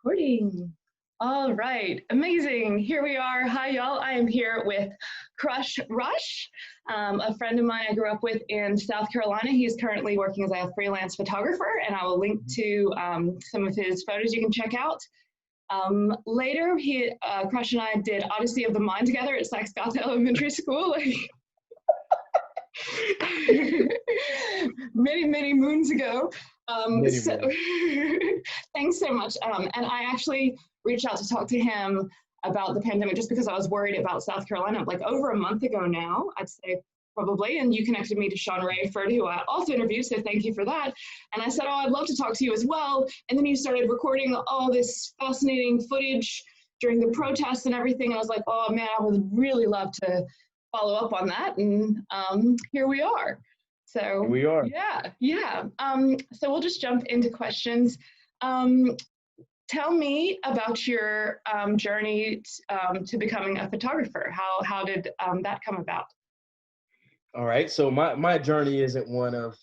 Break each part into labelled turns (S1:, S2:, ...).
S1: Recording. All right, amazing. Here we are. Hi, y'all. I am here with Crush Rush, a friend of mine I grew up with in South Carolina. He's currently working as a freelance photographer, and I will link to some of his photos you can check out. Later, Crush and I did Odyssey of the Mind together at Sac Scott Elementary School. Many moons ago. So thanks so much. And I actually reached out to talk to him about the pandemic just because I was worried about South Carolina, like over a month ago now, I'd say probably. And you connected me to Sean Rayford, who I also interviewed, so thank you for that. And I said, oh, I'd love to talk to you as well. And then you started recording all this fascinating footage during the protests and everything. And I was like, oh man, I would really love to follow up on that. And here we are. So
S2: we are.
S1: Yeah. So we'll just jump into questions. Tell me about your journey to becoming a photographer. How did that come about?
S2: All right. So my journey isn't one of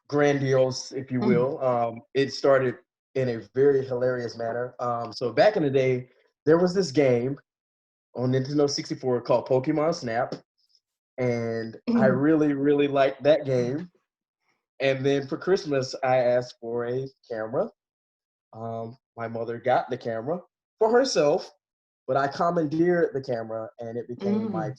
S2: grandiose, if you will. It started in a very hilarious manner. So back in the day, there was this game on Nintendo 64 called Pokemon Snap. And I really liked that game. And then for Christmas, I asked for a camera. My mother got the camera for herself, but I commandeered the camera and it became my.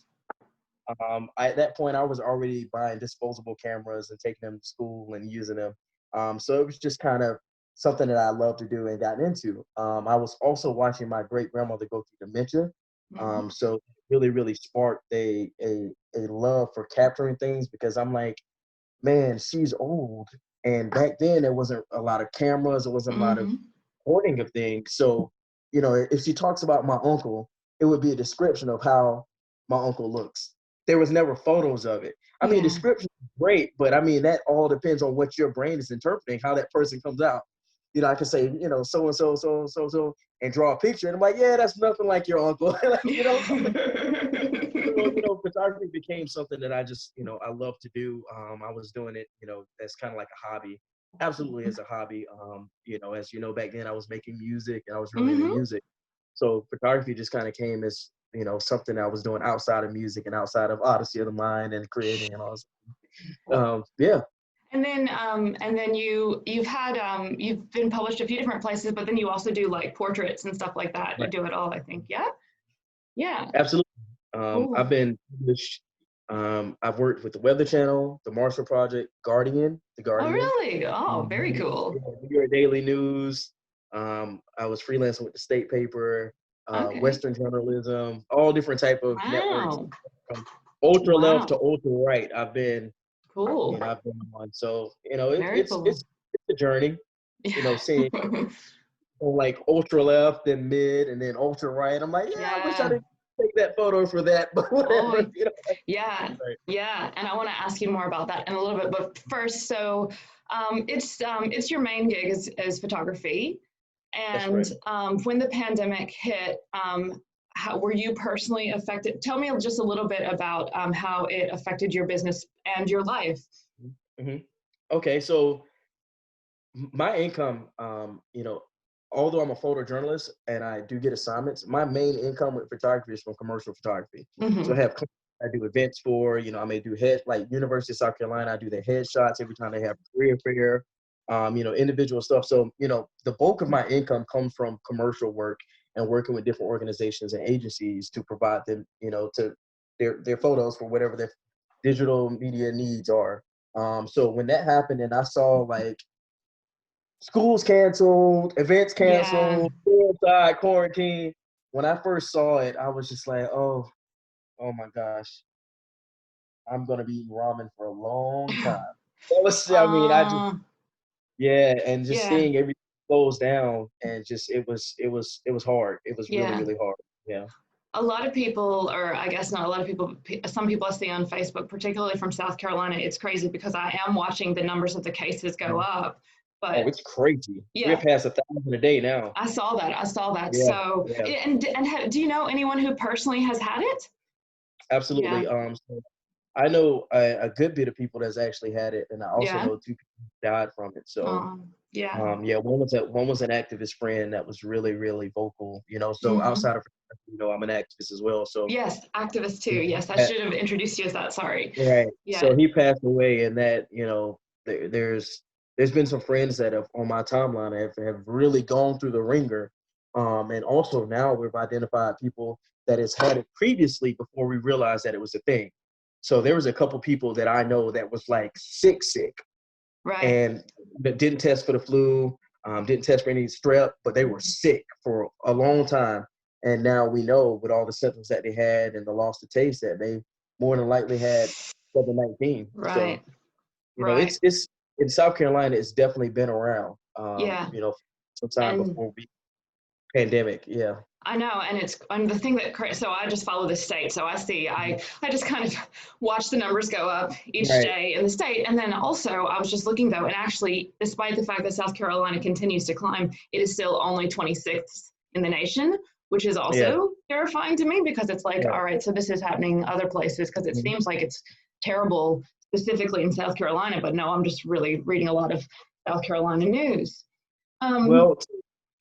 S2: At that point, I was already buying disposable cameras and taking them to school and using them. So it was just kind of something that I loved to do and got into. I was also watching my great grandmother go through dementia. So really sparked a love for capturing things because I'm like, man, she's old. And back then there wasn't a lot of cameras, there wasn't a lot of recording of things. So, you know, if she talks about my uncle, it would be a description of how my uncle looks. There was never photos of it. I mean, description is great, but I mean, that all depends on what your brain is interpreting, how that person comes out. You know, I could say, you know, so and so, so and so, so, and draw a picture, and I'm like, yeah, that's nothing like your uncle. Like, you know, photography became something that I just, I love to do. I was doing it, as kind of like a hobby, absolutely as a hobby. As you know, back then I was making music and I was really into music. So photography just kind of came as, something I was doing outside of music and outside of Odyssey of the Mind and creating and all that. Yeah.
S1: And then you've been published a few different places, but then you also do like portraits and stuff like that. You do it all, I think. Yeah.
S2: Absolutely.
S1: Cool.
S2: I've been published. I've worked with the Weather Channel, the Marshall Project, Guardian, the Guardian.
S1: Oh, really? Oh, very cool.
S2: New York Daily News. I was freelancing with the State Paper, Western Journalism, all different type of networks. From ultra left to ultra right, I've been
S1: cool.
S2: I've been on. So it's a journey. Seeing like ultra left, then mid, and then ultra right. I'm like, I wish I didn't take that photo for that, but whatever.
S1: Yeah. And I want to ask you more about that in a little bit. But first, so it's your main gig is photography. And when the pandemic hit, how were you personally affected? Tell me just a little bit about how it affected your business and your life.
S2: Okay, so my income, although I'm a photojournalist and I do get assignments, my main income with photography is from commercial photography. So I do events for, I may do like University of South Carolina, I do the headshots every time they have a career fair, individual stuff. So, the bulk of my income comes from commercial work and working with different organizations and agencies to provide them, to their photos for whatever their digital media needs are. So when that happened and I saw like schools canceled, events canceled, inside quarantine. When I first saw it, I was just like, oh my gosh, I'm gonna be eating ramen for a long time. And just seeing everything close down and just it was hard. It was really hard. Yeah.
S1: A lot of people, or I guess not a lot of people, some people I see on Facebook, particularly from South Carolina, it's crazy because I am watching the numbers of the cases go up. But
S2: it's crazy. We're past 1,000 a day now.
S1: I saw that. Yeah, so, and do you know anyone who personally has had it?
S2: Absolutely. So I know a good bit of people that's actually had it, and I also know 2 people died from it. So
S1: Yeah.
S2: Yeah, one was an activist friend that was really, really vocal, so
S1: Hmm.
S2: outside of, I'm an activist as well. So
S1: Yes, activist too.
S2: yeah,
S1: Yes, I should have introduced you as that. Sorry.
S2: right.
S1: Yeah.
S2: So he passed away, and that, there's been some friends that have on my timeline have really gone through the ringer. And also now we've identified people that has had it previously before we realized that it was a thing. So there was a couple people that I know that was like sick,
S1: Right.
S2: and that didn't test for the flu, didn't test for any strep, but they were sick for a long time. And now we know with all the symptoms that they had and the loss of taste that they more than likely had COVID-19. So,
S1: Right. Right.
S2: it's in South Carolina, it's definitely been around,
S1: Yeah.
S2: sometime
S1: And
S2: before we pandemic. Yeah.
S1: I know, and the thing so I just follow the state, so I just kind of watch the numbers go up each
S2: Right.
S1: day in the state, and then also I was just looking though, and actually, despite the fact that South Carolina continues to climb, it is still only 26th in the nation, which is
S2: Yeah.
S1: also terrifying to me because it's like,
S2: Right.
S1: all right, so this is happening other places because it
S2: Mhm.
S1: seems like it's terrible specifically in South Carolina, but no, I'm just really reading a lot of South Carolina news. Um,
S2: Well,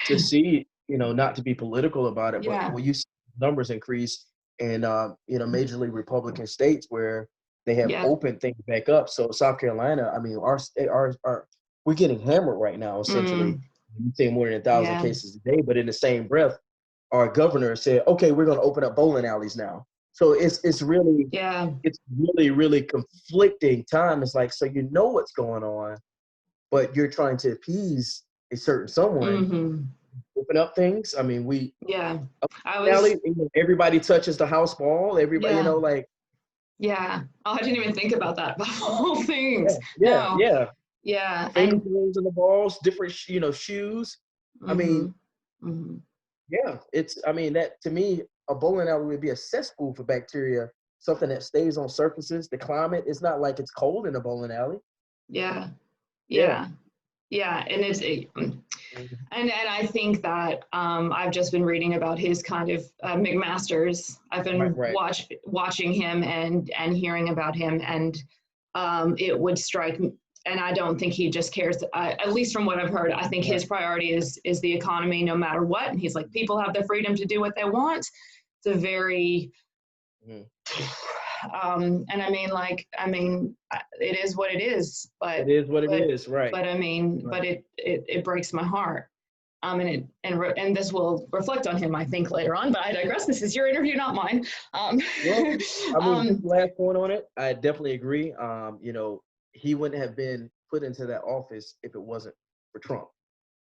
S2: to see, not to be political about it, but
S1: yeah,
S2: when you see numbers increase in, major league Republican states where they have
S1: yeah.
S2: opened things back up. So South Carolina, I mean, our state, we're getting hammered right now. Essentially,
S1: Mm.
S2: you say more than 1,000
S1: Yeah,
S2: cases a day, but in the same breath, our governor said, "Okay, we're going to open up bowling alleys now." So
S1: yeah,
S2: it's really, really conflicting time. It's like, so what's going on, but you're trying to appease a certain someone,
S1: hmm,
S2: open up things. I mean,
S1: yeah. I was,
S2: Valley, everybody touches the house ball. Everybody,
S1: yeah,
S2: like,
S1: yeah. Oh, I didn't even think about that. The whole
S2: yeah,
S1: things.
S2: yeah,
S1: No,
S2: yeah.
S1: yeah,
S2: Finger
S1: and
S2: bones in the balls, different, shoes. I
S1: hmm,
S2: mean,
S1: hmm,
S2: yeah, I mean, that to me, a bowling alley would be a cesspool for bacteria, something that stays on surfaces. The climate, it's not like it's cold in a bowling alley.
S1: yeah,
S2: Yeah.
S1: yeah, yeah. And
S2: Mhm.
S1: and I think that I've just been reading about his kind of McMaster's. I've
S2: Right,
S1: been
S2: right.
S1: watching him and hearing about him, and it would strike me. And I don't think he just cares. At least from what I've heard, I think
S2: Right.
S1: his priority is the economy, no matter what. And he's like, people have the freedom to do what they want. It's a very
S2: Mhm.
S1: and it is what it is.
S2: It is what it
S1: But
S2: is. Right.
S1: but
S2: Right.
S1: it breaks my heart. And this will reflect on him, I think, later on. But I digress. This is your interview, not mine. Um,
S2: Well, I mean, just
S1: um,
S2: last point on it, I definitely agree. He wouldn't have been put into that office if it wasn't for Trump.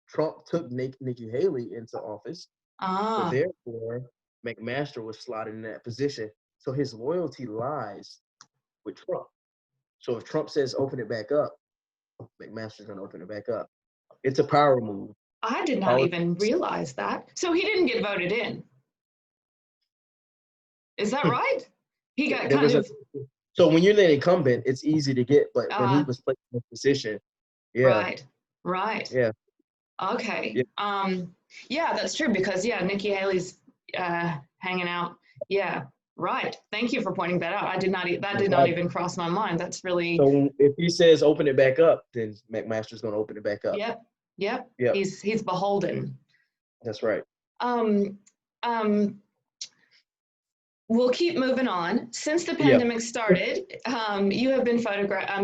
S2: Trump took Nikki Haley into office, so
S1: ah,
S2: therefore McMaster was slotted in that position. So his loyalty lies with Trump. So if Trump says open it back up, McMaster's gonna open it back up. It's a power move.
S1: I did not even
S2: Politics.
S1: realize that. So he didn't get voted in. Is that right? He got
S2: There
S1: kind
S2: was a
S1: of
S2: so when you're the incumbent, it's easy to get, but when he
S1: uh,
S2: was placed in this position, yeah,
S1: right, right.
S2: yeah,
S1: Okay.
S2: yeah,
S1: Yeah, that's true because yeah, Nikki Haley's hanging out. Yeah, right. Thank you for pointing that out. That
S2: no
S1: did not
S2: problem.
S1: even cross my mind. That's really
S2: So if he says open it back up, then McMaster's going to open it back up.
S1: yep, yep.
S2: Yep,
S1: He's beholden.
S2: that's right.
S1: Um, um, we'll keep moving on. Since the
S2: Yeah.
S1: pandemic started, you have been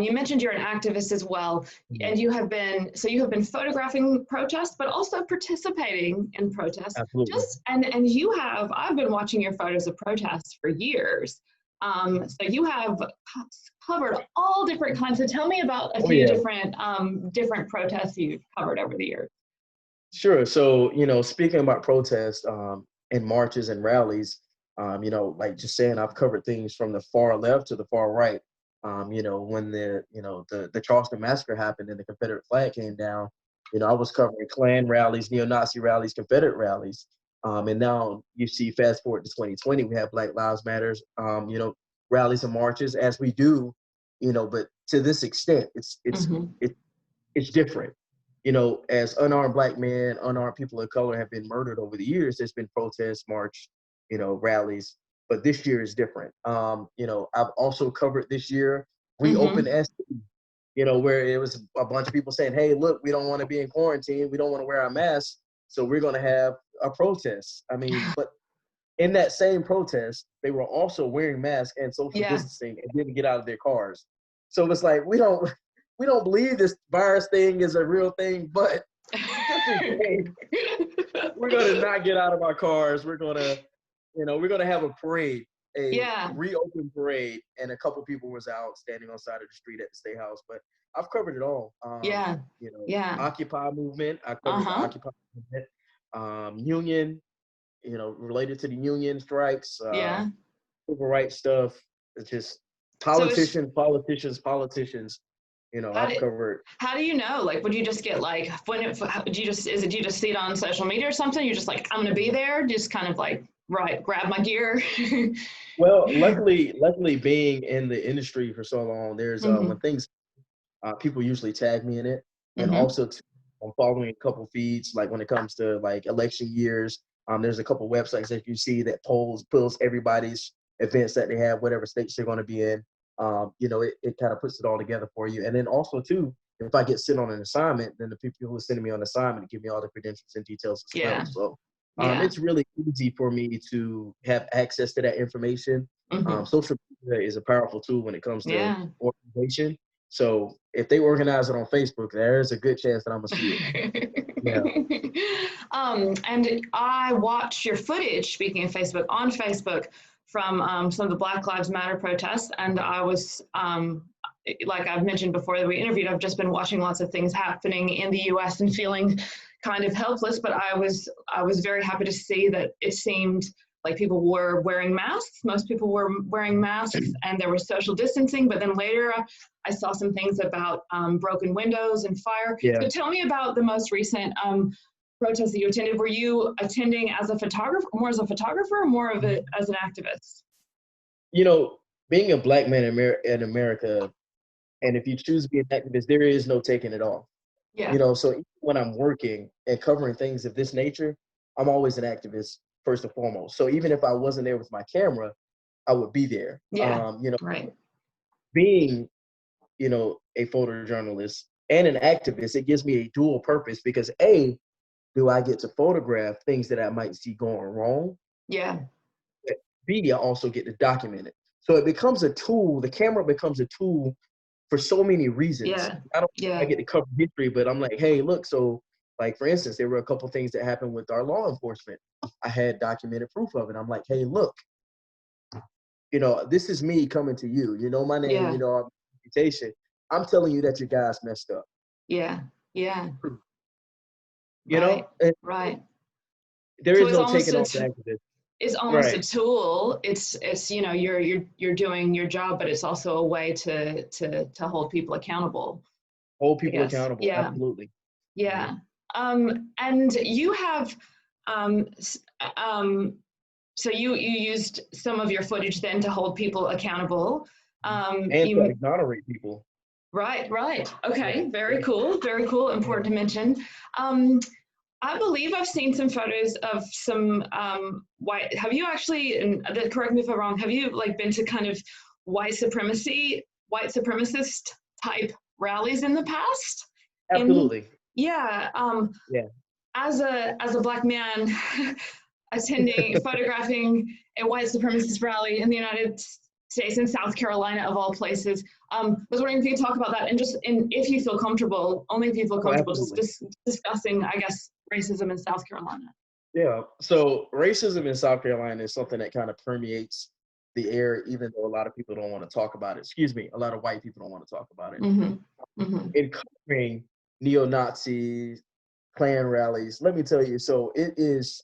S1: you mentioned you're an activist as well,
S2: Mhm.
S1: and you have been photographing protests, but also participating in protests.
S2: Absolutely.
S1: And you have. I've been watching your photos of protests for years. So you have covered all different kinds. So tell me about a
S2: Oh
S1: few
S2: yeah.
S1: different protests you've covered over the years.
S2: Sure. So, speaking about protests, and marches and rallies, like just saying, I've covered things from the far left to the far right. When the Charleston massacre happened and the Confederate flag came down, I was covering Klan rallies, neo-Nazi rallies, Confederate rallies. And now you see, fast forward to 2020, we have Black Lives Matters, rallies and marches as we do, but to this extent,
S1: Mm-hmm.
S2: it's different. As unarmed black men, unarmed people of color have been murdered over the years, there's been protests, march, rallies, but this year is different. I've also covered this year
S1: Mm-hmm.
S2: reopen SC. where it was a bunch of people saying, hey, look, we don't want to be in quarantine. We don't want to wear our masks. So we're going to have a protest. I mean, but in that same protest, they were also wearing masks and social
S1: Yeah.
S2: distancing and didn't get out of their cars. So it's like, we don't believe this virus thing is a real thing, but just in case, we're going to not get out of our cars. We're going to, we're going to have a parade, a reopened parade, and a couple people was out standing on the side of the street at the State House. But I've covered it all. Occupy movement. I covered the Occupy movement. Union, related to the union strikes, civil rights stuff. It's just politicians. I've covered.
S1: How do you know? Like, would you just get like, do you just see it on social media or something? You're just like, I'm going to be there. Just kind of like, right, grab my gear.
S2: Well, luckily being in the industry for so long, there's when things, people usually tag me in it. And also I'm following a couple feeds, like when it comes to like election years. There's a couple websites that you see that pulls everybody's events that they have, whatever states they're going to be in. It kind of puts it all together for you. And then also too, if I get sent on an assignment, then the people who are sending me on assignment give me all the credentials and details as well. So it's really easy for me to have access to that information. Social media is a powerful tool when it comes to organization. So if they organize it on Facebook, there's a good chance that I'm gonna see
S1: it. And I watched your footage, speaking of Facebook, on Facebook from some of the Black Lives Matter protests, and I was, like I've mentioned before that we interviewed, I've just been watching lots of things happening in the U.S. and feeling kind of helpless, but I was very happy to see that it seemed like people were wearing masks. Most people were wearing masks and there was social distancing, but then later I saw some things about broken windows and fire. So tell me about the most recent protest that you attended. Were you attending as a photographer, more as a more of it as an activist?
S2: Being a Black man in America, and if you choose to be an activist, there is no taking it off. So even when I'm working and covering things of this nature, I'm always an activist first and foremost. So even if I wasn't there with my camera, I would be there.
S1: Right.
S2: Being, a photojournalist and an activist, it gives me a dual purpose because A, do I get to photograph things that I might see going wrong?
S1: Yeah.
S2: B, I also get to document it. So it becomes a tool. The camera becomes a tool for so many reasons. I get to cover history, but I'm like, hey, look, so like, for instance, there were a couple things that happened with our law enforcement. I had documented proof of it. I'm like, hey, look, this is me coming to you. You know my name, you know our reputation. I'm telling you that your guys messed up.
S1: Yeah. Right.
S2: There is no taking off the activist.
S1: It's almost a tool. It's you're doing your job, but it's also a way to hold people accountable.
S2: Hold people accountable. Absolutely.
S1: Yeah. And you have so you used some of your footage then to hold people accountable.
S2: And to exonerate people.
S1: Right. Okay. Very cool. Important to mention. I believe I've seen some photos of some white. Have you actually? And correct me if I'm wrong. Have you been to kind of white supremacist type rallies in the past?
S2: Absolutely.
S1: As a Black man attending, photographing a white supremacist rally in the United States, in South Carolina of all places. I was wondering if you could talk about that and if you feel comfortable, only if you feel comfortable, just discussing, I guess, racism in South Carolina.
S2: Yeah, so racism in South Carolina is something that kind of permeates the air, even though a lot of people don't want to talk about it. A lot of white people don't want to talk about it. In covering neo-Nazis, Klan rallies, let me tell you, so it is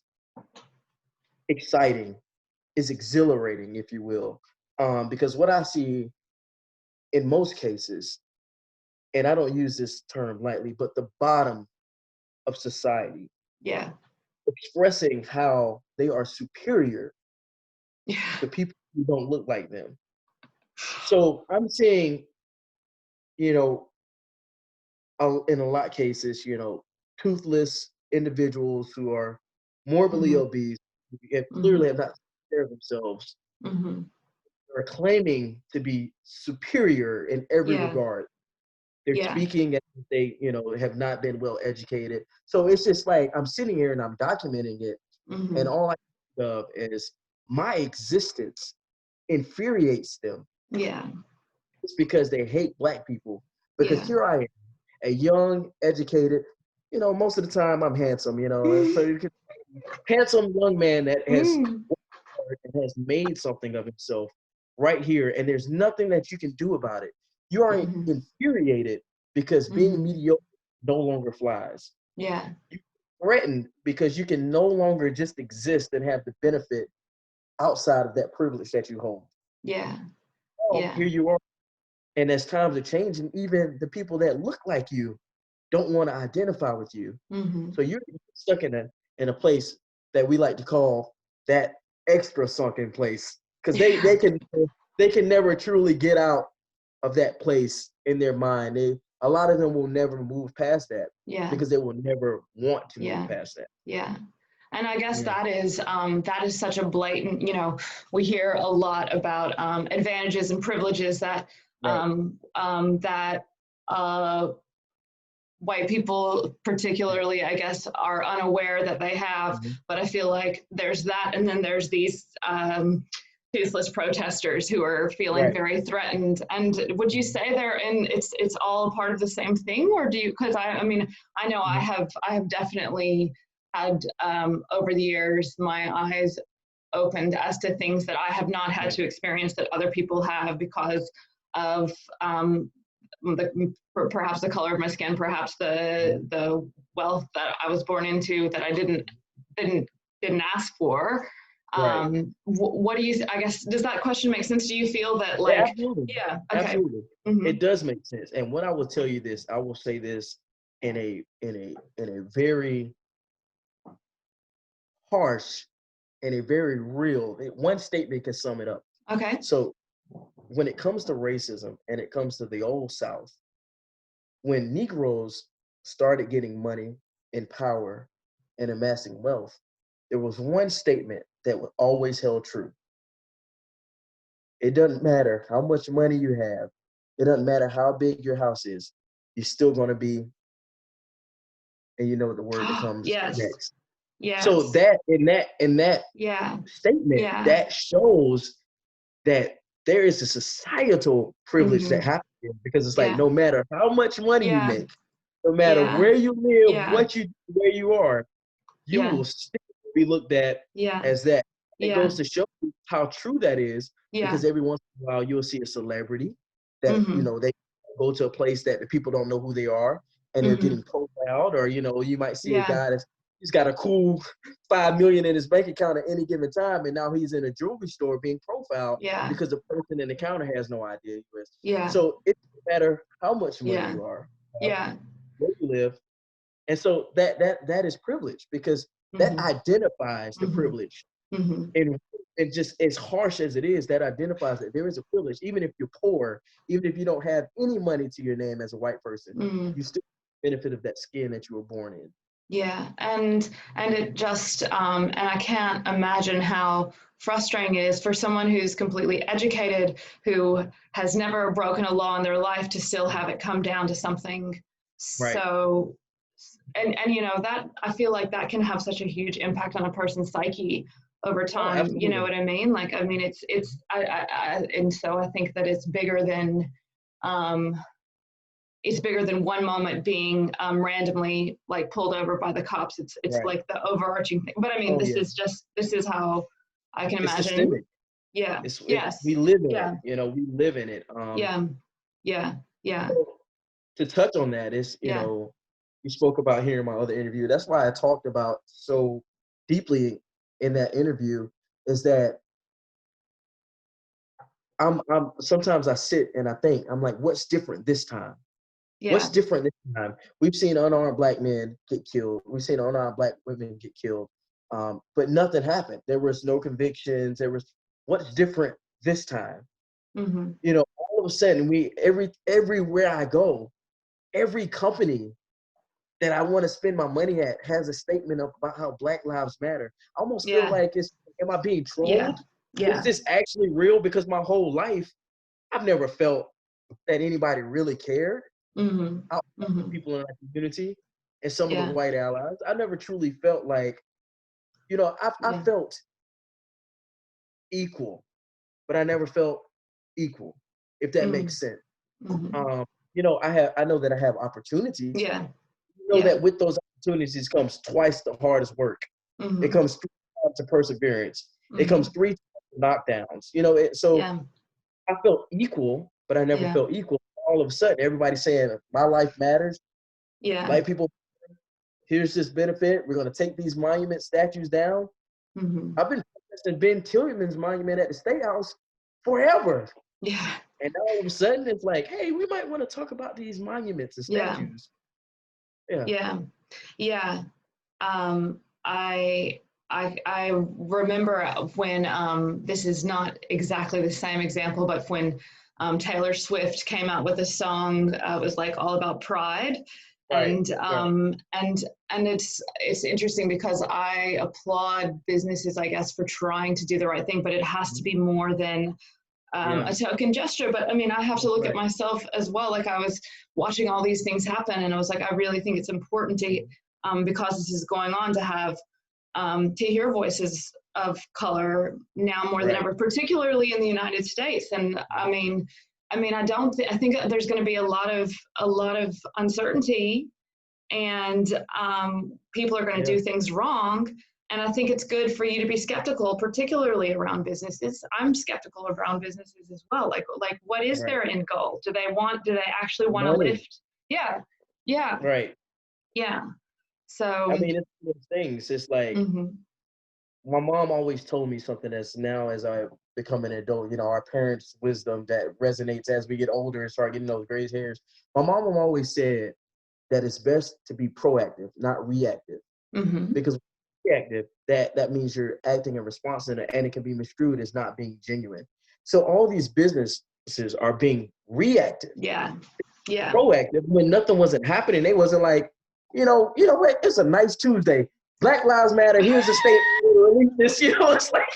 S2: exciting, it's exhilarating, if you will, because what I see in most cases, and I don't use this term lightly, but the bottom of society, expressing how they are superior to people who don't look like them. So I'm seeing, in a lot of cases, toothless individuals who are morbidly obese and clearly have not taken care of themselves, are claiming to be superior in every regard. They're
S1: Yeah.
S2: speaking as if they, have not been well educated. So it's just like I'm sitting here and I'm documenting it, and
S1: Mm-hmm.
S2: all I think of is my existence infuriates them.
S1: Yeah.
S2: It's because they hate Black people. Because
S1: Yeah.
S2: here I am, a young, educated, most of the time I'm handsome, and so you can handsome young man that has
S1: Mm.
S2: and has made something of himself right here, and there's nothing that you can do about it. You are
S1: Mm-hmm.
S2: infuriated because being
S1: Mm-hmm.
S2: mediocre no longer flies.
S1: Yeah.
S2: You're threatened because you can no longer just exist and have the benefit outside of that privilege that you hold.
S1: Yeah.
S2: Well,
S1: Yeah.
S2: here you are, and as times are changing, even the people that look like you don't want to identify with you.
S1: Mm-hmm.
S2: So you're stuck in a place that we like to call that extra sunken place, because
S1: Yeah.
S2: they can never truly get out of that place in their mind. A lot of them will never move past that
S1: Yeah.
S2: because they will never want to move
S1: Yeah.
S2: past that.
S1: Yeah. And I guess
S2: Yeah.
S1: that is such a blatant, we hear a lot about advantages and privileges
S2: Right.
S1: that white people particularly, I guess, are unaware that they have.
S2: Mhm.
S1: But I feel like there's that, and then there's these toothless protesters who are feeling
S2: Right.
S1: very threatened. And would you
S2: Mhm.
S1: say it's all part of the same thing, or do you? Because I mean, I know
S2: Mhm.
S1: I have definitely had over the years my eyes opened as to things that I have not had
S2: Right.
S1: to experience that other people have because of perhaps the color of my skin, perhaps
S2: Mhm.
S1: the wealth that I was born into that I didn't didn't ask for.
S2: Right.
S1: What do you? I guess does that question make sense? Do you feel that
S2: Yeah,
S1: like
S2: absolutely.
S1: yeah okay
S2: Absolutely.
S1: mm-hmm.
S2: It does make sense. And what I will tell you this, I will say this in a very harsh and a very real, one statement can sum it up.
S1: Okay.
S2: So when it comes to racism and it comes to the old South, when Negroes started getting money and power and amassing wealth, there was one statement that was always held true. It doesn't matter how much money you have. It doesn't matter how big your house is. You're still going to be, and you know the word that comes
S1: Yes.
S2: next. So
S1: Yes.
S2: that in that
S1: Yeah.
S2: statement,
S1: Yeah.
S2: that shows that there is a societal privilege that
S1: Mm-hmm.
S2: happens here, because it's like
S1: Yeah.
S2: no matter how much money you
S1: Yeah.
S2: make, no matter
S1: Yeah.
S2: where you live,
S1: Yeah.
S2: where you are, you
S1: Yeah.
S2: will still be looked at
S1: Yeah.
S2: as that. It
S1: Yeah.
S2: goes to show you how true that is,
S1: Yeah.
S2: because every once in a while you'll see a celebrity that,
S1: Mm-hmm.
S2: they go to a place that the people don't know who they are, and they're
S1: Mm-hmm.
S2: getting profiled, or you might see a
S1: Yeah.
S2: guy that's he's got a cool 5 million in his bank account at any given time, and now he's in a jewelry store being profiled
S1: Yeah.
S2: because the person in the counter has no idea who he is.
S1: Yeah.
S2: So it doesn't matter how much money
S1: Yeah.
S2: you are,
S1: Yeah.
S2: where you live, and so that is privilege, because that
S1: Mm-hmm.
S2: identifies the
S1: Mm-hmm.
S2: privilege.
S1: Mm-hmm.
S2: And just as harsh as it is, that identifies that there is a privilege, even if you're poor, even if you don't have any money to your name as a white person,
S1: Mm-hmm.
S2: you still benefit of that skin that you were born in.
S1: Yeah, and it just and I can't imagine how frustrating it is for someone who's completely educated, who has never broken a law in their life, to still have it come down to something
S2: Right.
S1: so and that I feel like that can have such a huge impact on a person's psyche over
S2: Oh,
S1: time. You know
S2: absolutely.
S1: what I mean? Like I mean it's and so I think that um it's bigger than one moment being randomly like pulled over by the cops. It's
S2: Right.
S1: like the overarching thing. But I mean,
S2: Oh yeah.
S1: this is how I can
S2: It's
S1: imagine.
S2: systemic.
S1: Yeah.
S2: We
S1: Yes.
S2: live in it.
S1: Yeah.
S2: We live in it.
S1: Yeah. Yeah. Yeah.
S2: So to touch on that is,
S1: Yeah.
S2: you spoke about here in my other interview. That's why I talked about so deeply in that interview, is that I'm sometimes I sit and I think, I'm like, what's different this time? What's
S1: Yeah.
S2: different this time? We've seen unarmed Black men get killed. We've seen unarmed Black women get killed, but nothing happened. There was no convictions. What's different this time?
S1: Mm-hmm.
S2: All of a sudden, everywhere I go, every company that I want to spend my money at has a statement about how Black lives matter. I almost feel
S1: Yeah.
S2: like am I being
S1: Yeah.
S2: trolled? Is
S1: Yeah.
S2: this actually real? Because my whole life, I've never felt that anybody really cared. outside of people in our community and some of the
S1: Yeah.
S2: white allies. I never truly felt like, I felt equal, but I never felt equal, if that makes sense. Um, I know that I have opportunities.
S1: Yeah.
S2: You know
S1: Yeah.
S2: that with those opportunities comes twice the hardest work. It comes 3 times the perseverance. It comes 3 times the knockdowns. So
S1: Yeah.
S2: I felt equal, but I never
S1: Yeah.
S2: felt equal. All of a sudden, everybody's saying my life matters.
S1: Yeah.
S2: White people, here's this benefit. We're going to take these monument statues down. I've been protesting Ben Tillman's monument at the State House forever.
S1: Yeah.
S2: And now all of a sudden, it's like, hey, we might want to talk about these monuments and
S1: Yeah.
S2: statues. Yeah.
S1: Yeah. Yeah. I remember when this is not exactly the same example, but when Taylor Swift came out with a song, it was like all about pride,
S2: Right.
S1: and it's interesting because I applaud businesses, I guess, for trying to do the right thing, but it has to be more than a token gesture. But I mean, I have to look at myself as well. Like I was watching all these things happen, and I was like, I really think it's important to, because this is going on, to have to hear voices of color now more than ever, particularly in the United States. And I think there's going to be a lot of uncertainty, and people are going to do things wrong. And I think it's good for you to be skeptical, particularly around businesses. I'm skeptical around businesses as well. Like what is their end goal? Do they actually want to lift? Yeah. Yeah.
S2: Right.
S1: Yeah. So
S2: I mean, it's one of those things. It's like my mom always told me something that's now as I become an adult, our parents' wisdom that resonates as we get older and start getting those gray hairs. My mom always said that it's best to be proactive, not reactive. Because reactive, that means you're acting in response to it, and it can be misconstrued as not being genuine. So all these businesses are being reactive.
S1: Yeah. Yeah.
S2: Proactive when nothing wasn't happening. They wasn't like, what? It's a nice Tuesday. Black Lives Matter. Here's a state release this. It's like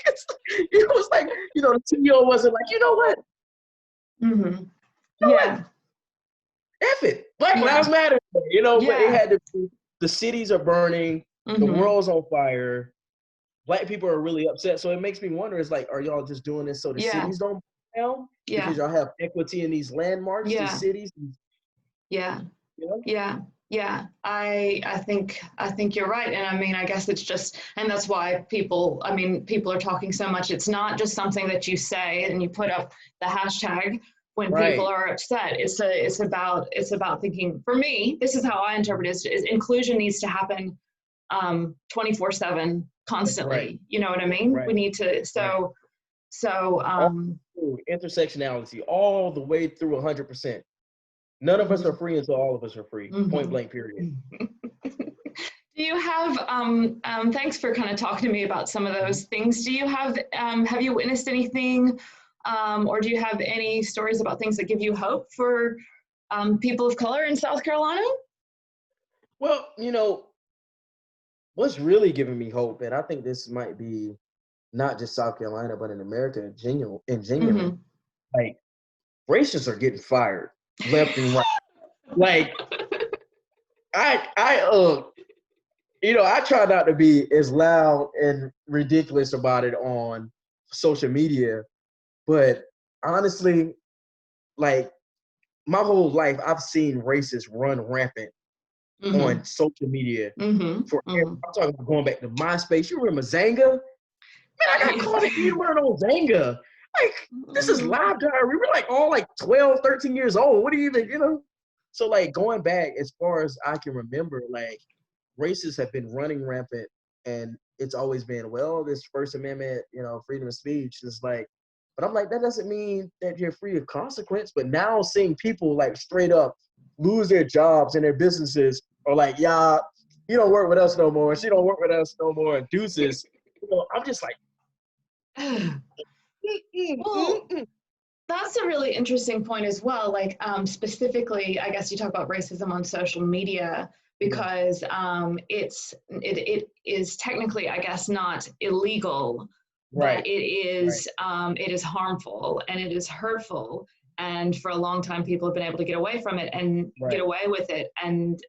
S2: the CEO wasn't like, you know what?
S1: Yeah.
S2: F it. Black Lives Matter. But it had to be, the cities are burning, the world's on fire, Black people are really upset. So it makes me wonder, it's like, are y'all just doing this so the cities don't burn down? Because y'all have equity in these landmarks, these cities?
S1: Yeah. I think you're right. And I mean, I guess it's just, and that's why people are talking so much. It's not just something that you say and you put up the hashtag when people are upset. It's about thinking. For me, this is how I interpret it, is inclusion needs to happen 24/7 constantly. You know what I mean? We need to,
S2: intersectionality all the way through 100%. None of us are free until all of us are free. Point blank, period.
S1: Do you have, thanks for kind of talking to me about some of those things. Do you have you witnessed anything, or do you have any stories about things that give you hope for people of color in South Carolina?
S2: Well, what's really giving me hope, and I think this might be not just South Carolina, but in America genuinely, like, racists are getting fired left and right. Like, I try not to be as loud and ridiculous about it on social media, but honestly, like, my whole life, I've seen racists run rampant on social media. I'm talking about going back to MySpace. You remember Zanga? Man, I got caught in humor on Zanga. Like, this is live diary. We're like all like 12, 13 years old. What do you even, So like going back as far as I can remember, like, racists have been running rampant, and it's always been, well, this First Amendment, freedom of speech is like, but I'm like, that doesn't mean that you're free of consequence. But now seeing people like straight up lose their jobs and their businesses, or like, yeah, you don't work with us no more. She don't work with us no more. And deuces. I'm just like,
S1: well, that's a really interesting point as well. Like, specifically, I guess you talk about racism on social media, because it is technically, I guess, not illegal, but it is harmful and it is hurtful. and for a long time people have been able to get away from it and get away with it, and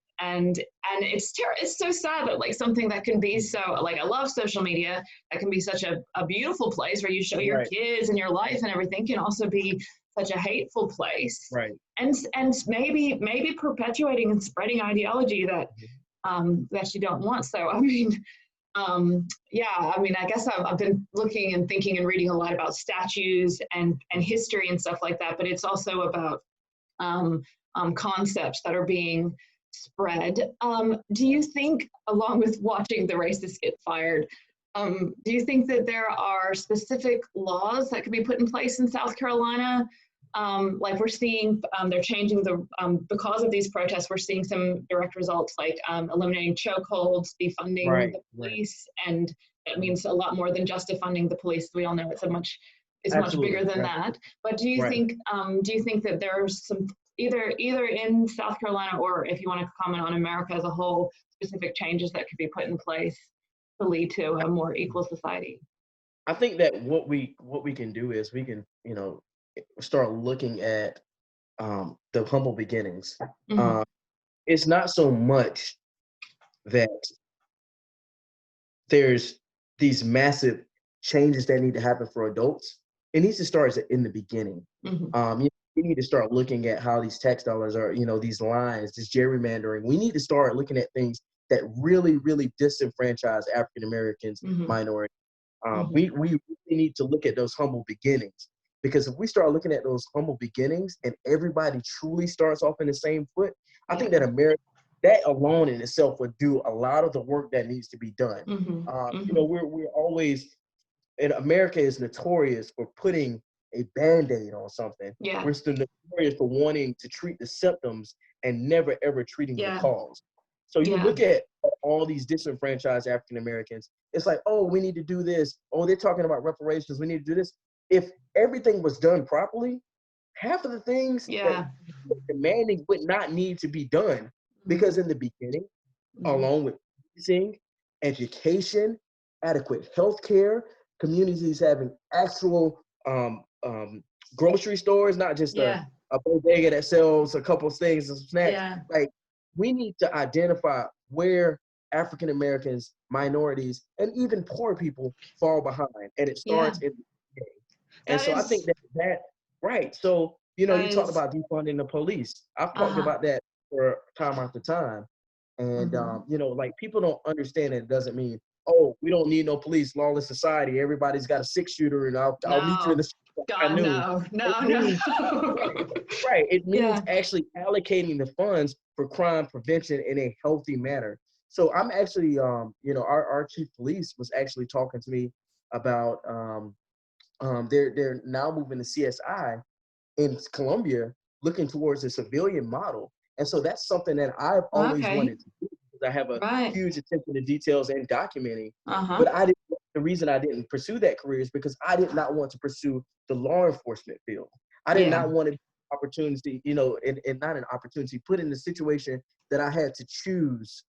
S1: it's so sad that like something that can be so, like, I love social media, that can be such a beautiful place where you show your kids and your life and everything, can also be such a hateful place, and maybe perpetuating and spreading ideology that that you don't want. So I mean, yeah, I mean, I guess I've been looking and thinking and reading a lot about statues and history and stuff like that, but it's also about concepts that are being spread. Do you think, along with watching the racists get fired, do you think that there are specific laws that could be put in place in South Carolina? Like we're seeing, they're changing the, because of these protests, we're seeing some direct results like eliminating chokeholds, defunding the police, and that means a lot more than just defunding the police. We all know it's much bigger than that. But do you think that there's some, either in South Carolina, or if you want to comment on America as a whole, specific changes that could be put in place to lead to a more equal society?
S2: I think that what we can do is we can, start looking at the humble beginnings. It's not so much that there's these massive changes that need to happen for adults. It needs to start in the beginning. We need to start looking at how these tax dollars are, these lines, this gerrymandering. We need to start looking at things that really, really disenfranchise African Americans, minorities. We really need to look at those humble beginnings, because if we start looking at those humble beginnings and everybody truly starts off in the same foot, I think that America, that alone in itself would do a lot of the work that needs to be done. We're always, and America is notorious for putting a Band-Aid on something. We're still notorious for wanting to treat the symptoms and never ever treating the cause. So you look at all these disenfranchised African Americans, it's like, oh, we need to do this. Oh, they're talking about reparations. We need to do this. If everything was done properly, half of the things that we're demanding would not need to be done. Because in the beginning, along with policing, education, adequate health care, communities having actual grocery stores, not just a bodega that sells a couple of things and snacks. Like, we need to identify where African Americans, minorities, and even poor people fall behind, and it starts in the beginning. And so I think that right. So you talked about defunding the police. I've talked about that for time after time, and like, people don't understand that it doesn't mean, oh, we don't need no police, lawless society, everybody's got a 6-shooter, and I'll meet you in the
S1: God, no.
S2: Right. It means actually allocating the funds for crime prevention in a healthy manner. So I'm actually, our chief police was actually talking to me about, they're now moving to CSI in Columbia, looking towards a civilian model. And so that's something that I've always wanted to do, because I have a huge attention to details and documenting. But the reason I didn't pursue that career is because I did not want to pursue the law enforcement field. I did not want to opportunity, and not an opportunity, put in the situation that I had to choose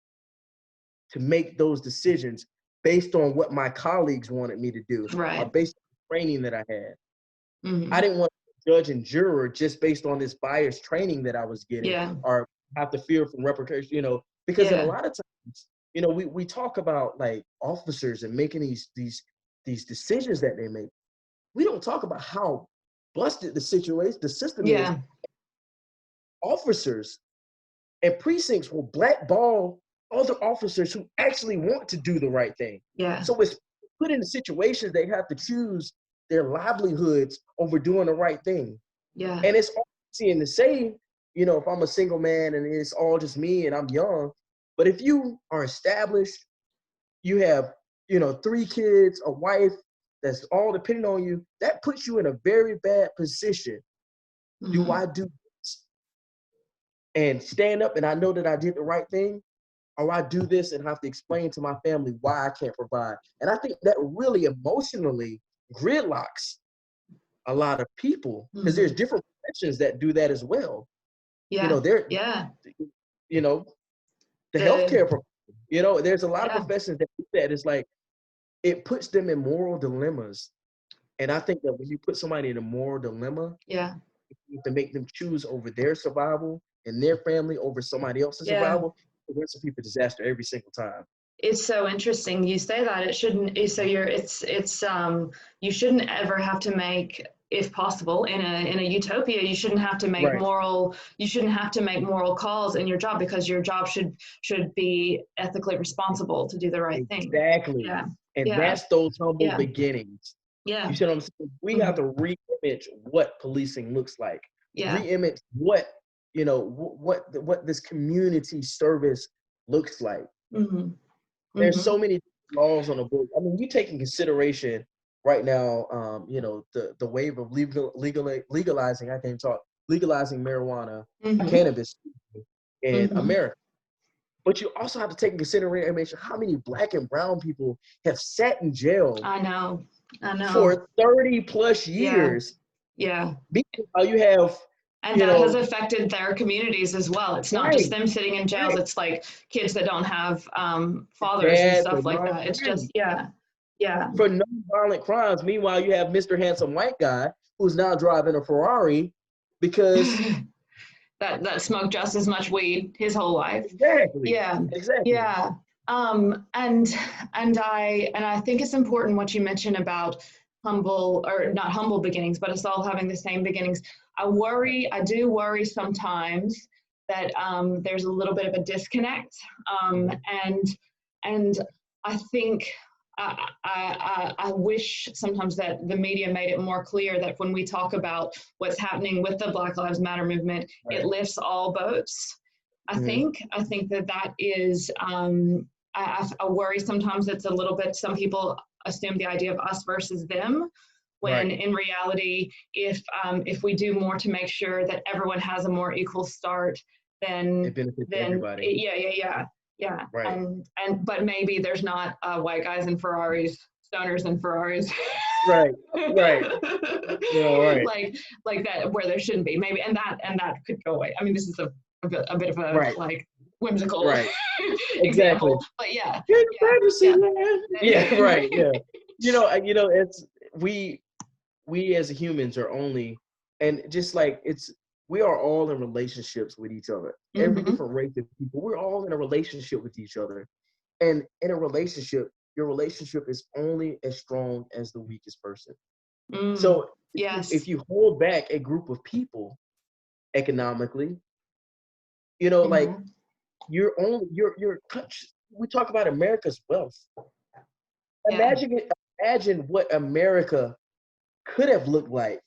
S2: to make those decisions based on what my colleagues wanted me to do, or based on the training that I had. I didn't want to judge and juror just based on this biased training that I was getting, or have to fear from repercussions, because in a lot of times, we talk about like officers and making these decisions that they make. We don't talk about how busted the system is. Officers and precincts will blackball other officers who actually want to do the right thing. So it's put in situations they have to choose their livelihoods over doing the right thing. And it's easy to say, if I'm a single man and it's all just me and I'm young, but if you are established, you have, 3 kids, a wife that's all depending on you, that puts you in a very bad position. Do I do this and stand up and I know that I did the right thing, or I do this and have to explain to my family why I can't provide? And I think that really emotionally gridlocks a lot of people, because there's different professions that do that as well. The healthcare profession, there's a lot of professions that do that. It's like, it puts them in moral dilemmas. And I think that when you put somebody in a moral dilemma, to make them choose over their survival and their family over somebody else's survival, it recipe for disaster every single time.
S1: It's so interesting you say that. It shouldn't. So you shouldn't ever have to make, if possible, in a utopia, you shouldn't have to make moral. You shouldn't have to make moral calls in your job, because your job should be ethically responsible to do the right thing.
S2: Exactly.
S1: Yeah.
S2: And that's those humble
S1: Yeah.
S2: beginnings.
S1: Yeah.
S2: You see what I'm saying? We have to re-image what policing looks like.
S1: Yeah.
S2: Re-image what, you know, what this community service looks like.
S1: Mm-hmm.
S2: There's so many laws on the book. I mean, you take in consideration right now, you know, the wave of legalizing, I can't talk, legalizing marijuana, cannabis in America. But you also have to take in consideration how many Black and brown people have sat in jail.
S1: I know.
S2: For 30 plus years.
S1: Yeah.
S2: Because you have,
S1: and that has affected their communities as well. It's not just them sitting in jails. It's like kids that don't have fathers and stuff like that. It's just,
S2: for non-violent crimes. Meanwhile, you have Mr. Handsome White Guy who's now driving a Ferrari because
S1: that smoked just as much weed his whole life.
S2: Exactly.
S1: Yeah.
S2: Exactly.
S1: Yeah. And I think it's important what you mentioned about humble, or not humble beginnings, but us all having the same beginnings. I do worry sometimes that there's a little bit of a disconnect. And I think I wish sometimes that the media made it more clear that when we talk about what's happening with the Black Lives Matter movement, it lifts all boats. I think that is, I worry sometimes it's a little bit, some people assume the idea of us versus them, when in reality, if we do more to make sure that everyone has a more equal start, then
S2: it benefits everybody.
S1: Yeah. But maybe there's not white guys in Ferraris, stoners in Ferraris.
S2: Right.
S1: Like that, where there shouldn't be, maybe, and that could go away. I mean, this is a bit of a like whimsical example, but yeah.
S2: You know, it's we as humans are only, and just like we are all in relationships with each other. Every different race of people, we're all in a relationship with each other. And in a relationship, your relationship is only as strong as the weakest person. So if you hold back a group of people economically, you know, like you're we talk about America's wealth. Imagine what America could have looked like.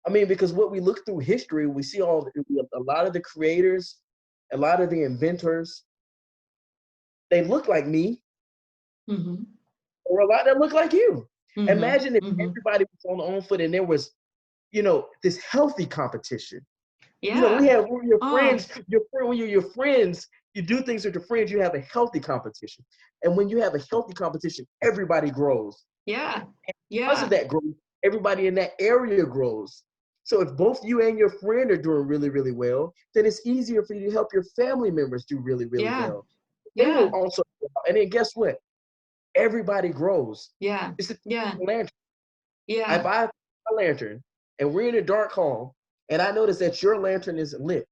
S2: I mean, because what we look through history, we see a lot of the creators, a lot of the inventors, they look like me, or a lot that look like you. Imagine if everybody was on their own foot and there was, you know, this healthy competition. You know, when you're your friends, you do things with your friends, you have a healthy competition. And when you have a healthy competition, everybody grows. Because of that growth, everybody in that area grows. So if both you and your friend are doing really, really well, then it's easier for you to help your family members do really, really well. They will also, and then guess what? Everybody grows. It's the lantern. If I have a lantern and we're in a dark hall and I notice that your lantern isn't lit,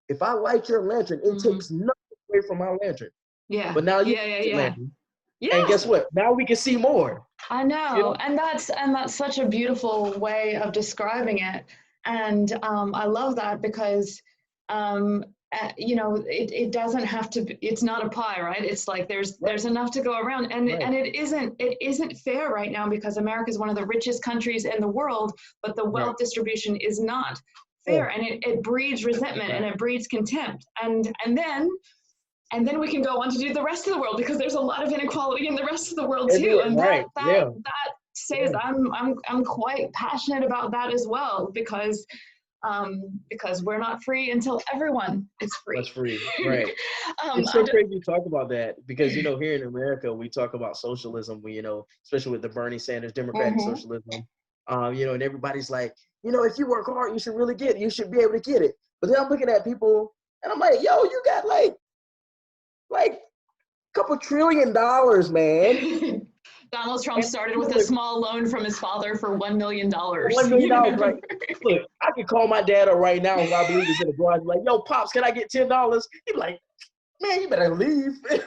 S2: if I light your lantern, it takes nothing away from my lantern. But now you lantern. And guess what? Now we can see more.
S1: I know, you know? And that's such a beautiful way of describing it. And I love that because, you know, it doesn't have to be, it's not a pie, right? It's like there's enough to go around, and it isn't fair right now because America is one of the richest countries in the world, but the wealth distribution is not fair, and it breeds resentment and it breeds contempt, and then we can go on to do the rest of the world because there's a lot of inequality in the rest of the world too, and that says I'm quite passionate about that as well because we're not free until everyone is free.
S2: That's free, right? It's so crazy you talk about that because, you know, here in America we talk about socialism. We, you know, especially with the Bernie Sanders Democratic socialism, you know, and everybody's like, you know, if you work hard, you should really get it. You should be able to get it. But then I'm looking at people and I'm like, yo, you got like a couple $1 trillion, man.
S1: Donald Trump started with a small loan from his father for $1 million.
S2: $1 million, right? Look, I can call my dad up right now, who I believe is in the garage, like, yo, Pops, can I get $10? He'd be like, man, you better leave. But,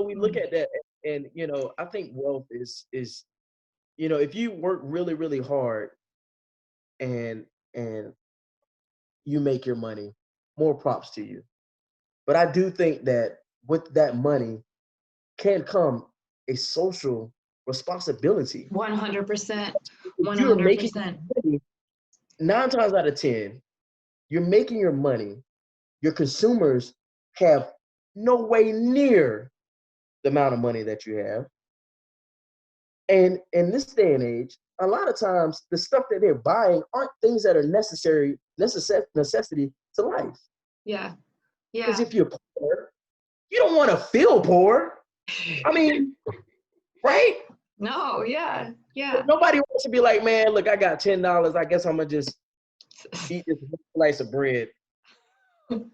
S2: we look at that, and, I think wealth is, if you work really, really hard and you make your money, more props to you. But I do think that with that money can come a social responsibility.
S1: 100%.
S2: If you're making money, 9 times out of 10, you're making your money, your consumers have no way near the amount of money that you have. And in this day and age, a lot of times the stuff that they're buying aren't things that are necessity to life.
S1: Yeah.
S2: Because if you're poor, you don't want to feel poor. I mean, right?
S1: No, yeah.
S2: Nobody wants to be like, man, look, I got $10. I guess I'm gonna just eat this slice of bread. You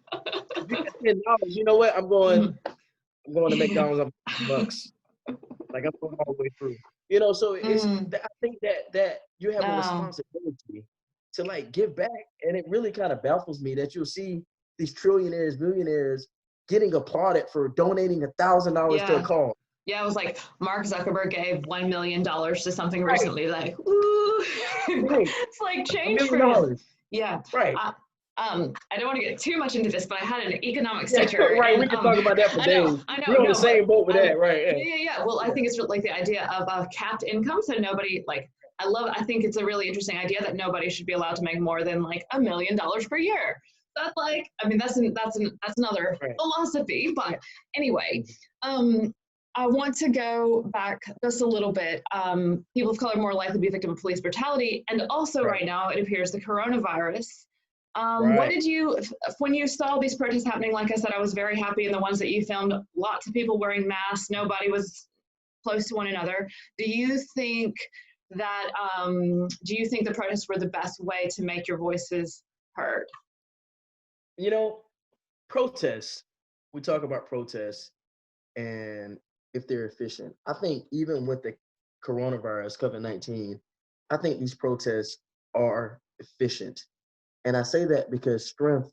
S2: got $10. You know what? I'm going to McDonald's. I'm $bucks. Like I'm going all the way through. So it's. I think that you have a responsibility to like give back, and it really kind of baffles me that you'll see these trillionaires, millionaires getting applauded for donating $1,000 to a cause.
S1: Yeah, it was like Mark Zuckerberg gave $1 million to something recently. Like, ooh, it's like change for him. Yeah,
S2: right.
S1: I don't want to get too much into this, but I had an economics teacher.
S2: Right,
S1: and,
S2: we can talk about that for days.
S1: I know.
S2: We're on the same boat with that, right?
S1: Yeah. Well, I think it's like the idea of capped income, so nobody like. I think it's a really interesting idea that nobody should be allowed to make more than like $1 million per year. That's like, I mean, that's another philosophy. But anyway, I want to go back just a little bit. People of color more likely to be victim of police brutality, and also right now it appears the coronavirus. What did you, when you saw these protests happening? Like I said, I was very happy in the ones that you filmed. Lots of people wearing masks. Nobody was close to one another. Do you think that? Do you think the protests were the best way to make your voices heard?
S2: Protests. We talk about protests, and if they're efficient. I think even with the coronavirus, COVID-19, I think these protests are efficient. And I say that because strength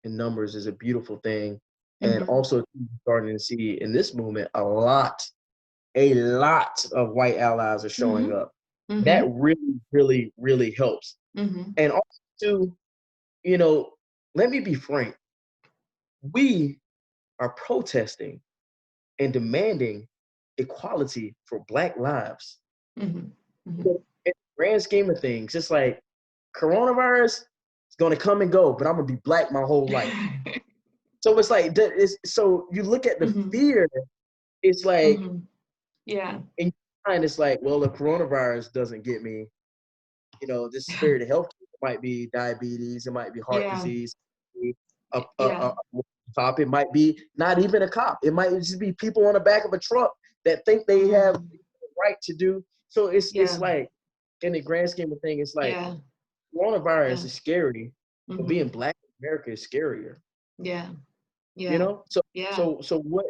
S2: in numbers is a beautiful thing. And also starting to see in this movement, a lot of white allies are showing up. That really, really, really helps. And also, let me be frank. We are protesting and demanding equality for Black lives. In the grand scheme of things, it's like coronavirus is going to come and go, but I'm going to be Black my whole life. So it's like, so you look at the fear, it's like, in your mind, it's like, well, the coronavirus doesn't get me, this spirit of health might be diabetes, it might be heart disease, it might be not even a cop. It might just be people on the back of a truck that think they have the right to do. So it's like, in the grand scheme of things, it's like coronavirus is scary, but being Black in America is scarier. So what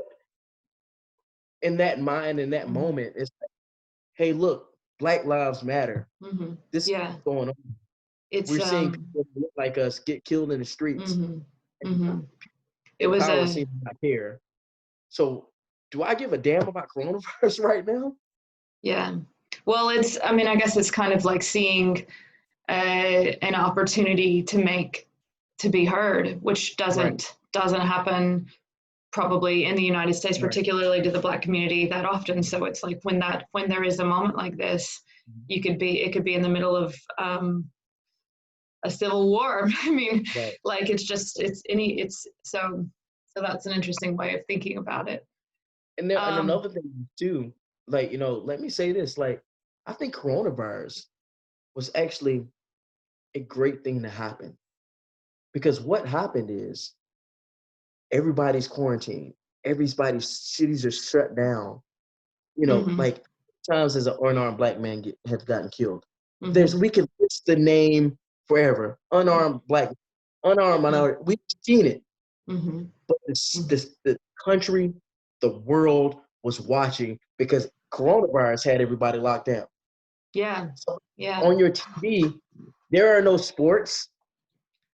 S2: in that mind, in that moment, it's like, hey, look, Black lives matter. This is what's going on. We're seeing people look like us get killed in the streets. It was power seems not care. So do I give a damn about coronavirus right now?
S1: Yeah. Well, I guess it's kind of like seeing an opportunity to be heard, which doesn't happen probably in the United States, particularly to the Black community that often. So it's like when there is a moment like this, it could be in the middle of a civil war. I mean, like so that's an interesting way of thinking about it.
S2: And another thing too, like, let me say this, like, I think coronavirus was actually a great thing to happen, because what happened is everybody's quarantined, everybody's cities are shut down. Like times as an unarmed Black man has gotten killed. We can list the name forever. Unarmed Black, unarmed minority. We've seen it. But the country, the world was watching because coronavirus had everybody locked down.
S1: Yeah.
S2: So
S1: Yeah.
S2: on your TV, there are no sports.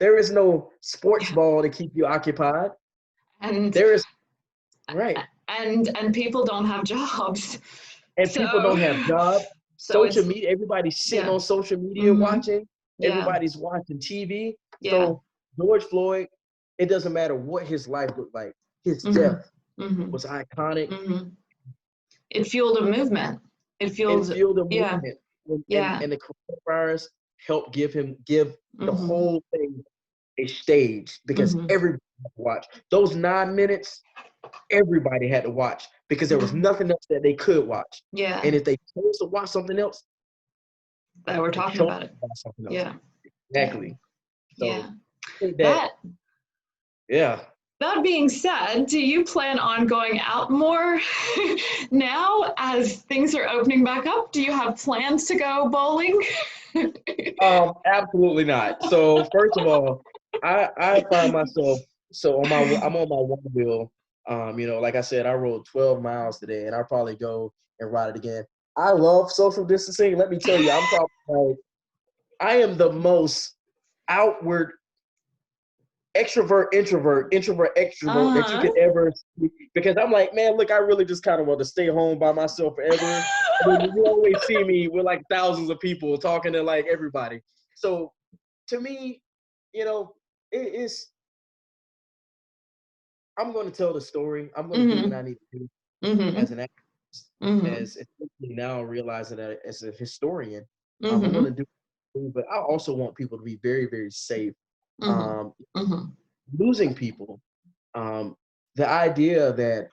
S2: There is no sports ball to keep you occupied.
S1: And
S2: there is right.
S1: And people don't have jobs.
S2: And people don't have jobs.
S1: So
S2: Social media, everybody's sitting on social media watching.
S1: Yeah.
S2: Everybody's watching TV.
S1: Yeah.
S2: So George Floyd, it doesn't matter what his life looked like. His death was iconic.
S1: It fueled a movement. It fueled
S2: a movement. And the coronavirus helped give the whole thing a stage because everybody had to watch. Those 9 minutes, everybody had to watch because there was nothing else that they could watch.
S1: Yeah.
S2: And if they chose to watch something else,
S1: they were talking about it. Yeah.
S2: Exactly.
S1: Yeah.
S2: So
S1: yeah. That being said, do you plan on going out more now as things are opening back up? Do you have plans to go bowling?
S2: Absolutely not. So first of all, I find myself I'm on my one wheel. Like I said, I rode 12 miles today, and I'll probably go and ride it again. I love social distancing. Let me tell you, I'm probably I am the most outward extrovert, introvert that you could ever see. Because I'm like, man, look, I really just kind of want to stay home by myself forever. You always see me with like thousands of people talking to like everybody. So to me, it's I'm going to tell the story. I'm going to do what I need to do as an actress, as now realizing that as a historian, I'm going to do it, but I also want people to be very, very safe. Losing people, the idea that,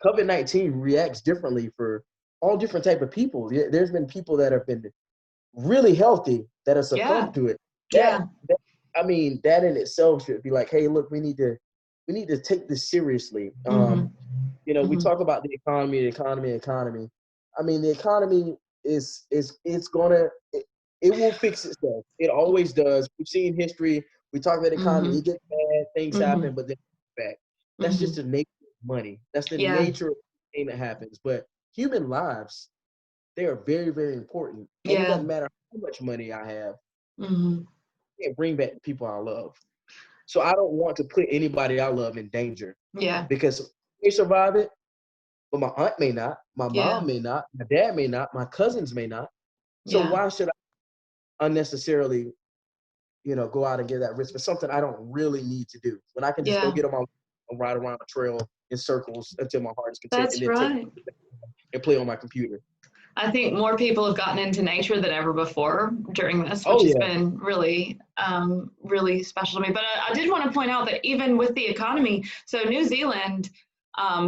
S2: COVID-19 reacts differently for all different type of people. There's been people that have been really healthy that have succumbed to it. That in itself should be like, hey, look, we need to take this seriously. We talk about the economy. I mean, the economy it will fix itself. It always does. We've seen history. We talk about the economy. It gets bad, things happen, but then back. That's just the nature of money. That's the nature of the thing that happens. But human lives, they are very, very important. And it doesn't matter how much money I have. I can't bring back the people I love. So I don't want to put anybody I love in danger. Yeah. Because they survive it, but my aunt may not, my mom may not, my dad may not, my cousins may not. So why should I unnecessarily, go out and get that risk for something I don't really need to do when I can just go get on my and ride around the trail in circles until my heart is content.
S1: That's right.
S2: And play on my computer.
S1: I think more people have gotten into nature than ever before during this, which has been really, really special to me. But I did want to point out that even with the economy, so New Zealand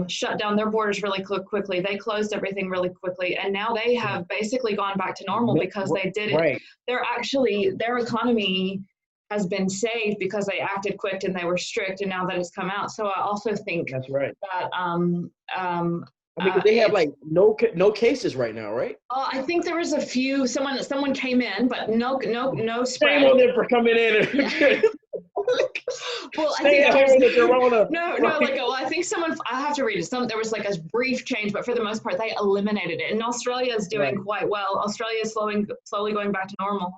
S1: shut down their borders really quickly. They closed everything really quickly. And now they have basically gone back to normal because they did it. Right. Their economy has been saved because they acted quick and they were strict, and now that it's come out. So I also think
S2: that's right.
S1: That
S2: they have like no cases right now, right?
S1: I think there was a few. Someone came in, but no spread.
S2: Shame on them for coming in.
S1: Well, I think I have to read it. There was like a brief change, but for the most part, they eliminated it. And Australia is doing quite well. Australia is slowly going back to normal.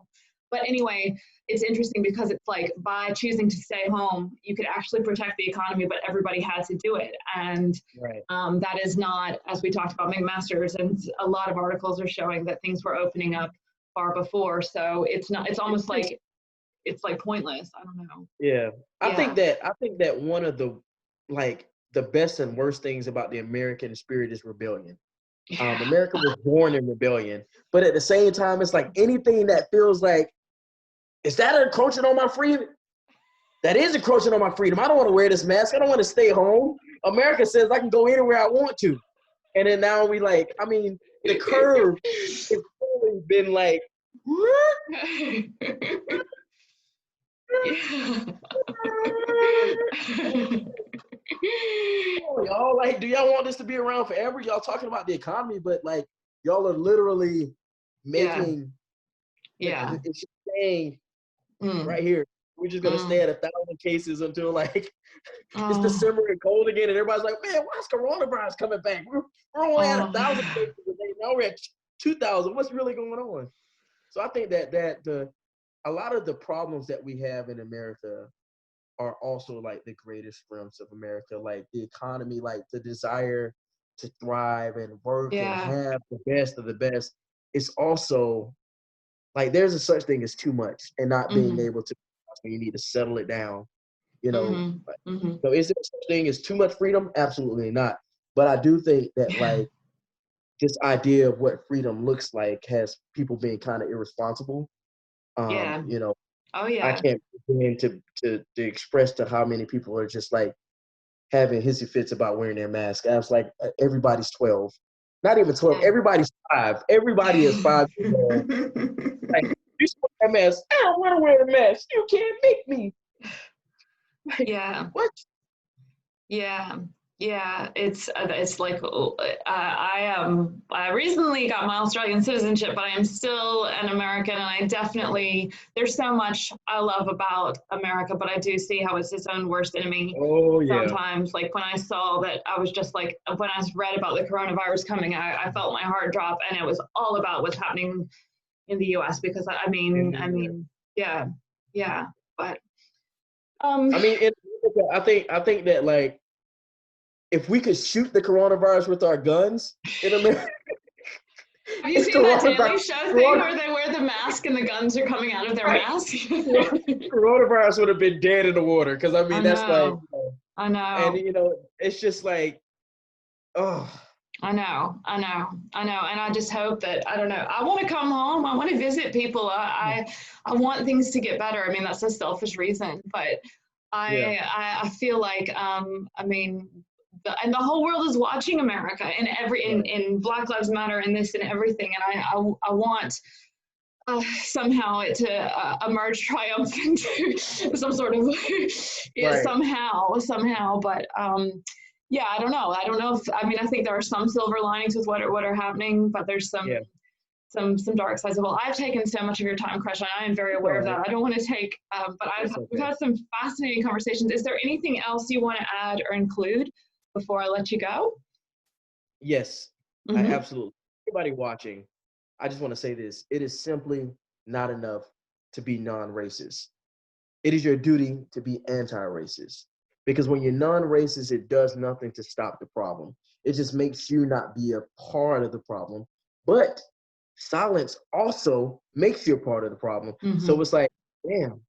S1: But anyway, it's interesting because it's like by choosing to stay home, you could actually protect the economy, but everybody had to do it. And that is not, as we talked about McMaster's, and a lot of articles are showing that things were opening up far before. So it's almost like it's like pointless. I don't know.
S2: Yeah. I think that one of the best and worst things about the American spirit is rebellion. America was born in rebellion, but at the same time, it's like anything that feels like, is that encroaching on my freedom? That is encroaching on my freedom. I don't want to wear this mask. I don't want to stay home. America says I can go anywhere I want to. And then now the curve has always been like, y'all, do y'all want this to be around forever? Y'all talking about the economy, but y'all are literally making it's just saying right here, We're just gonna stay at 1,000 cases until like it's
S1: Oh,
S2: December and cold again, and everybody's like, man, why's coronavirus coming back? We're only at 1,000 cases a day. Now we're at 2,000. What's really going on? So I think that a lot of the problems that we have in America are also like the greatest strengths of America, like the economy, like the desire to thrive and work and have the best of the best. It's also like there's a such thing as too much and not being able to. You need to settle it down, you know. So is there such thing as too much freedom? Absolutely not. But I do think that like this idea of what freedom looks like has people being kind of irresponsible. You know,
S1: Oh,
S2: I
S1: yeah.
S2: can't begin to express to how many people are just like having hissy fits about wearing their mask. I was like, everybody's 12, not even 12. Everybody's 5. Everybody is 5 years old. Like, you should wear a mask. I don't want to wear a mask. You can't make me. Like, what?
S1: It's like I recently got my Australian citizenship, but I am still an American, and I definitely there's so much I love about America, but I do see how it's its own worst enemy.
S2: Oh yeah.
S1: Sometimes, like when I saw that, I was just like, when I read about the coronavirus coming, I felt my heart drop, and it was all about what's happening in the U.S. because I mean, but
S2: I mean, I think that like if we could shoot the coronavirus with our guns in America.
S1: Have you seen that Daily Show thing where they wear the mask and the guns are coming out of their mask?
S2: Coronavirus would have been dead in the water because I mean that's like
S1: I know,
S2: and it's just like
S1: I know, and I just hope that I don't know. I want to come home. I want to visit people. I want things to get better. I mean that's a selfish reason, but I feel like I mean. And the whole world is watching America and in Black Lives Matter and this and everything. And I want somehow it to emerge triumphant some sort of somehow. But I don't know. I don't know if I mean I think there are some silver linings with what are happening, but there's some dark sides. Well, I've taken so much of your time, Crush, and I am very aware of that. I don't want to take, but we've had some fascinating conversations. Is there anything else you want to add or include before I let you go?
S2: Yes, I absolutely. Everybody watching, I just want to say this. It is simply not enough to be non-racist. It is your duty to be anti-racist. Because when you're non-racist, it does nothing to stop the problem. It just makes you not be a part of the problem. But silence also makes you a part of the problem. So it's like, damn,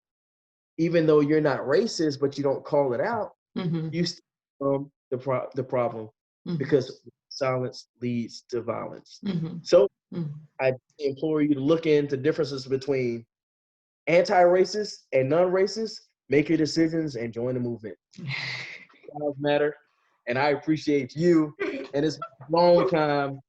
S2: even though you're not racist, but you don't call it out, you still the problem because silence leads to violence. So I implore you to look into differences between anti-racist and non-racist, make your decisions and join the movement. Lives matter. And I appreciate you. And it's a long time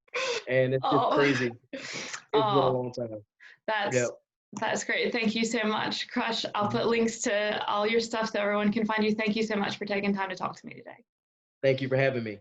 S2: and it's just crazy. It's been a long time.
S1: That's great. Thank you so much, Crush. I'll put links to all your stuff so everyone can find you. Thank you so much for taking time to talk to me today.
S2: Thank you for having me.